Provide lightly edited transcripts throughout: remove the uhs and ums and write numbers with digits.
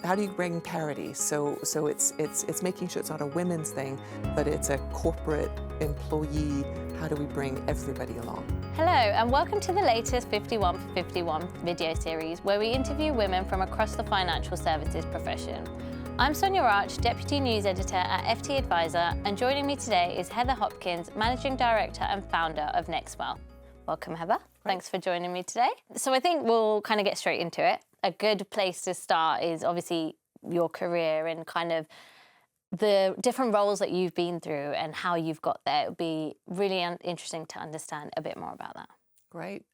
How do you bring parity? So it's making sure it's not a women's thing, but it's a corporate employee. How do we bring everybody along? Hello and welcome to the latest 51 for 51 video series where we interview women from across the financial services profession. I'm Sonia Arch, Deputy News Editor at FT Advisor, and joining me today is Heather Hopkins, Managing Director and Founder of NextWealth. Welcome, Heather. Thanks for joining me today. So I think we'll kind of get straight into it. A good place to start is obviously your career and kind of the different roles that you've been through and how you've got there. It would be really interesting to understand a bit more about that. Great.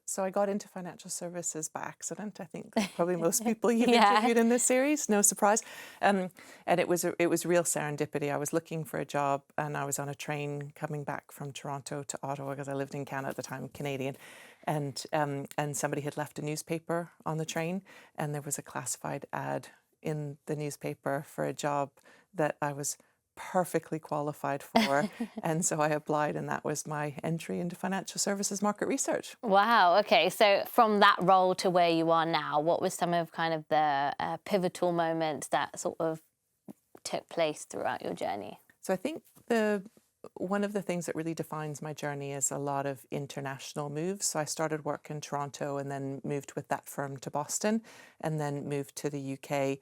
So I got into financial services by accident. I think probably most people you've interviewed in this series, no surprise. And it was real serendipity. I was looking for a job and I was on a train coming back from Toronto to Ottawa because I lived in Canada at the time, Canadian. And somebody had left a newspaper on the train, and there was a classified ad in the newspaper for a job that I was perfectly qualified for. And so I applied, and that was my entry into financial services market research. Wow. Okay. So from that role to where you are now, what was some of kind of the pivotal moments that sort of took place throughout your journey? So I think one of the things that really defines my journey is a lot of international moves. So I started work in Toronto and then moved with that firm to Boston and then moved to the UK,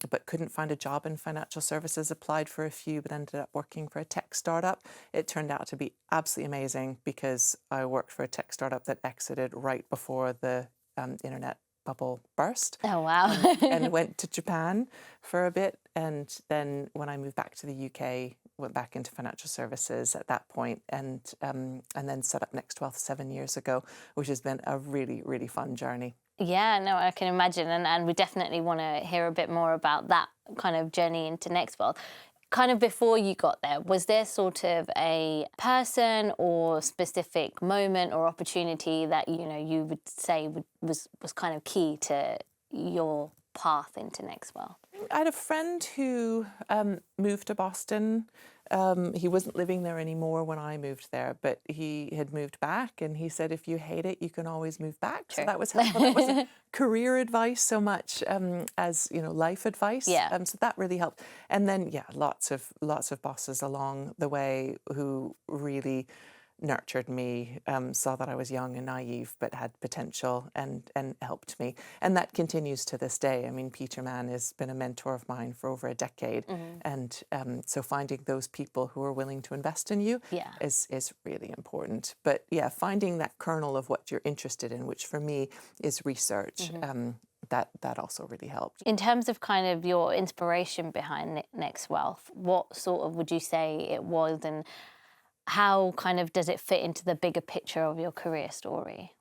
but couldn't find a job in financial services, applied for a few, but ended up working for a tech startup. It turned out to be absolutely amazing because I worked for a tech startup that exited right before the internet bubble burst. Oh, wow. And went to Japan for a bit. And then when I moved back to the UK, went back into financial services at that point, and then set up NextWealth 7 years ago, which has been a really, really fun journey. Yeah, no, I can imagine. And we definitely want to hear a bit more about that kind of journey into NextWealth. Kind of before you got there, was there sort of a person or specific moment or opportunity that, you know, you would say was kind of key to your path into NextWealth? I had a friend who moved to Boston. He wasn't living there anymore when I moved there, but he had moved back, and he said, if you hate it, you can always move back. True. So that was helpful. That wasn't career advice so much as, you know, life advice. Yeah. So that really helped. And then, yeah, lots of bosses along the way who really nurtured me, saw that I was young and naive but had potential and helped me. And that continues to this day. I mean, Peter Mann has been a mentor of mine for over a decade. And so finding those people who are willing to invest in you is really important. But yeah, finding that kernel of what you're interested in, which for me is research, that also really helped. In terms of kind of your inspiration behind NextWealth, what sort of would you say it was, and how kind of does it fit into the bigger picture of your career story?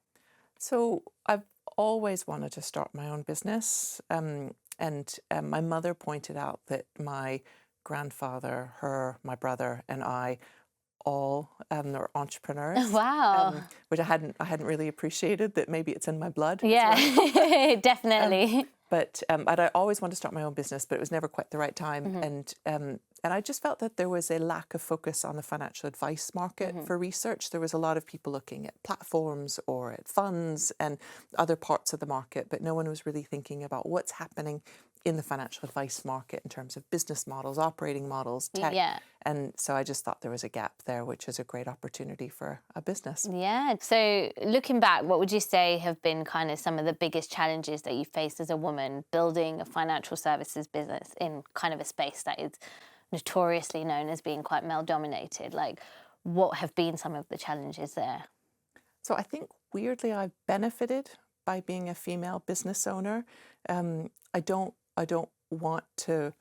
So I've always wanted to start my own business. And my mother pointed out that my grandfather, my brother, and I all are entrepreneurs. Wow. Which I hadn't really appreciated, that maybe it's in my blood. Yeah, as well. definitely. But I always wanted to start my own business, but it was never quite the right time. And I just felt that there was a lack of focus on the financial advice market for research. There was a lot of people looking at platforms or at funds and other parts of the market, but no one was really thinking about what's happening in the financial advice market in terms of business models, operating models, tech. Yeah. And so I just thought there was a gap there, which is a great opportunity for a business. Yeah. So looking back, what would you say have been kind of some of the biggest challenges that you faced as a woman building a financial services business in kind of a space that is notoriously known as being quite male-dominated? Like, what have been some of the challenges there? So I think, weirdly, I've benefited by being a female business owner. I don't want to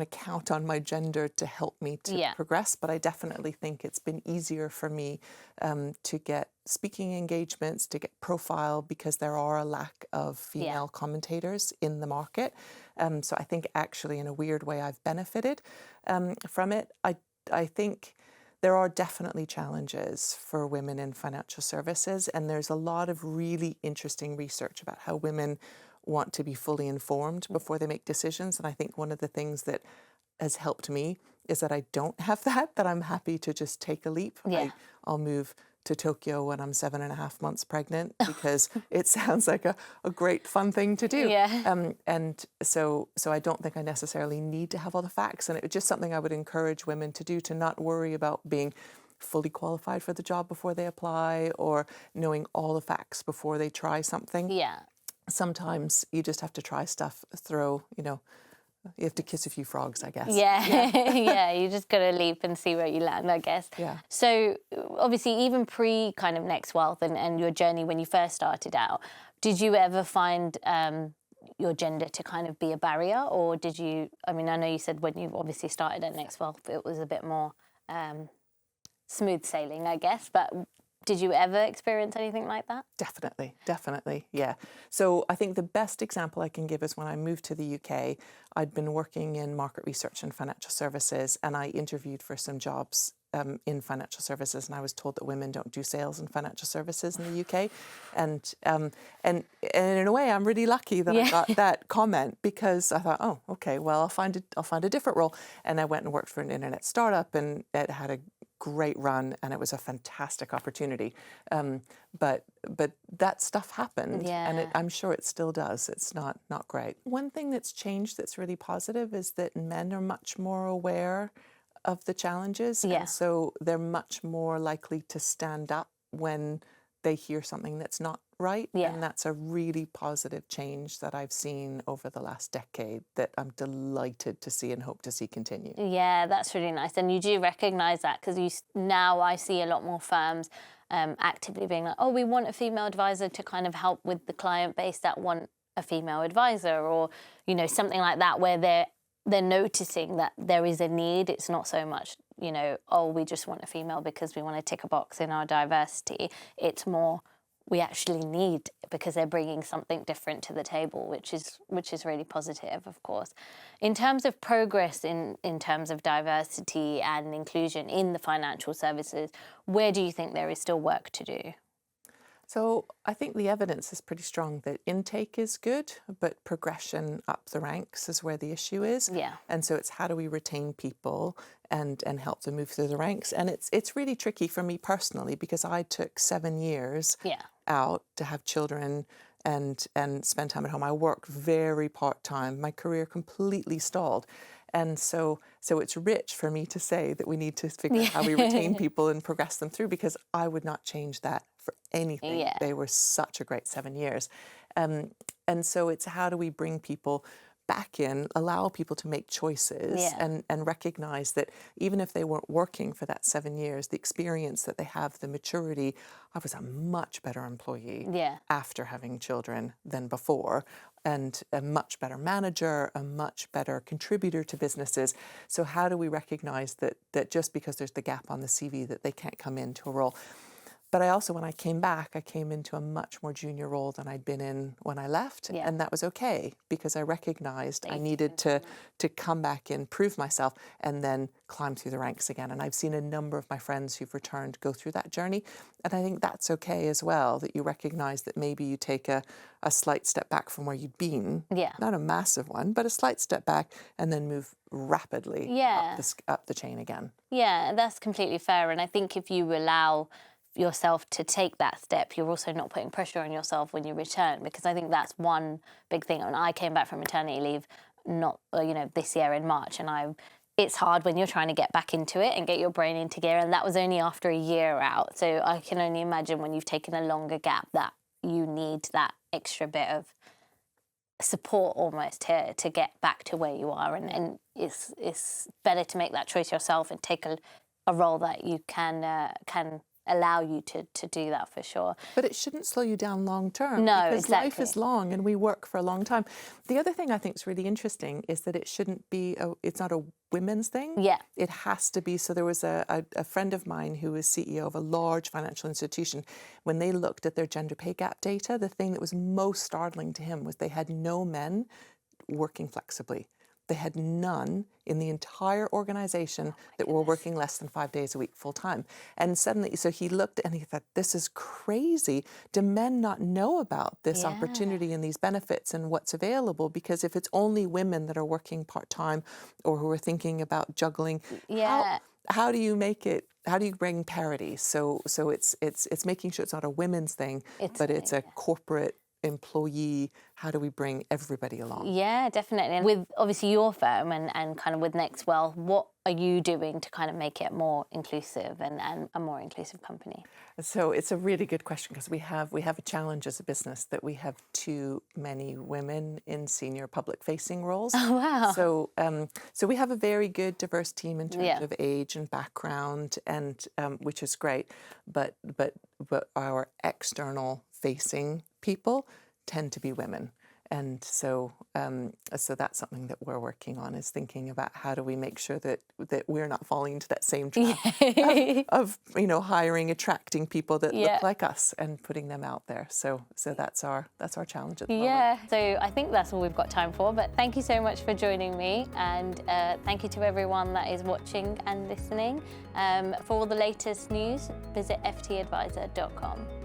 count on my gender to help me to progress, but I definitely think it's been easier for me to get speaking engagements, to get profile, because there are a lack of female commentators in the market. So I think actually, in a weird way, I've benefited from it. I think there are definitely challenges for women in financial services, and there's a lot of really interesting research about how women want to be fully informed before they make decisions. And I think one of the things that has helped me is that I don't have that I'm happy to just take a leap. Yeah. I'll move to Tokyo when I'm 7.5 months pregnant because it sounds like a great fun thing to do. Yeah. And so I don't think I necessarily need to have all the facts. And it's just something I would encourage women to do, to not worry about being fully qualified for the job before they apply or knowing all the facts before they try something. Yeah. Sometimes you just have to try stuff, you have to kiss a few frogs, I guess. Yeah, yeah, you just got to leap and see where you land, I guess. Yeah. So obviously, even pre kind of NextWealth and your journey when you first started out, did you ever find your gender to kind of be a barrier, or did you? I mean, I know you said when you obviously started at NextWealth, it was a bit more smooth sailing, I guess, but did you ever experience anything like that? Definitely, yeah. So I think the best example I can give is when I moved to the UK, I'd been working in market research and financial services, and I interviewed for some jobs in financial services, and I was told that women don't do sales in financial services in the UK, and in a way, I'm really lucky that I got that comment, because I thought, oh, okay, well, I'll find a different role, and I went and worked for an internet startup, and it had a great run, and it was a fantastic opportunity. But that stuff happened, and I'm sure it still does. It's not great. One thing that's changed that's really positive is that men are much more aware of the challenges, and so they're much more likely to stand up when they hear something that's not right, and that's a really positive change that I've seen over the last decade that I'm delighted to see and hope to see continue. Yeah, that's really nice, and you do recognise that, because now I see a lot more firms actively being like, oh, we want a female advisor to kind of help with the client base that want a female advisor, or something like that, where they're noticing that there is a need. It's not so much, oh, we just want a female because we want to tick a box in our diversity. It's more, we actually need, because they're bringing something different to the table, which is really positive, of course. In terms of progress in terms of diversity and inclusion in the financial services, where do you think there is still work to do? So I think the evidence is pretty strong that intake is good, but progression up the ranks is where the issue is. Yeah. And so it's how do we retain people and help them move through the ranks. And it's really tricky for me personally, because I took 7 years out to have children and spend time at home. I worked very part-time. My career completely stalled. And so it's rich for me to say that we need to figure out how we retain people and progress them through, because I would not change that for anything. Yeah. They were such a great 7 years. And so it's how do we bring people back in, allow people to make choices, and recognize that even if they weren't working for that 7 years, the experience that they have, the maturity, I was a much better employee after having children than before, and a much better manager, a much better contributor to businesses. So how do we recognize that just because there's the gap on the CV that they can't come into a role? But I also, when I came back, I came into a much more junior role than I'd been in when I left. And that was okay, because I recognized I needed to come back in, prove myself, and then climb through the ranks again. And I've seen a number of my friends who've returned go through that journey. And I think that's okay as well, that you recognize that maybe you take a slight step back from where you'd been. Not a massive one, but a slight step back, and then move rapidly up the chain again. Yeah, that's completely fair. And I think if you allow yourself to take that step, you're also not putting pressure on yourself when you return, because I think that's one big thing. And I came back from maternity leave this year in March, and it's hard when you're trying to get back into it and get your brain into gear, and that was only after a year out. So I can only imagine when you've taken a longer gap that you need that extra bit of support almost to get back to where you are, and it's better to make that choice yourself and take a role that you can allow you to do that, for sure. But it shouldn't slow you down long term. No, because exactly. life is long and we work for a long time. The other thing I think is really interesting is that it shouldn't be, it's not a women's thing. It has to be. So there was a friend of mine who was CEO of a large financial institution. When they looked at their gender pay gap data, the thing that was most startling to him was they had no men working flexibly. They had none in the entire organization that were working less than 5 days a week full time. And suddenly, so he looked and he thought, this is crazy. Do men not know about this opportunity and these benefits and what's available? Because if it's only women that are working part time or who are thinking about juggling, how do you make it? How do you bring parity? So it's making sure it's not a women's thing, but it's a corporate employee. How do we bring everybody along? Yeah, definitely. And with obviously your firm and kind of with NextWealth, what are you doing to kind of make it more inclusive and a more inclusive company? So it's a really good question, because we have a challenge as a business that we have too many women in senior public facing roles. Oh, wow. So we have a very good diverse team in terms of age and background, and which is great. But our external facing people tend to be women. And so that's something that we're working on, is thinking about how do we make sure that we're not falling into that same trap of hiring, attracting people that look like us and putting them out there. So that's our challenge at the moment. Yeah. So I think that's all we've got time for. But thank you so much for joining me, and thank you to everyone that is watching and listening. For all the latest news, visit ftadvisor.com.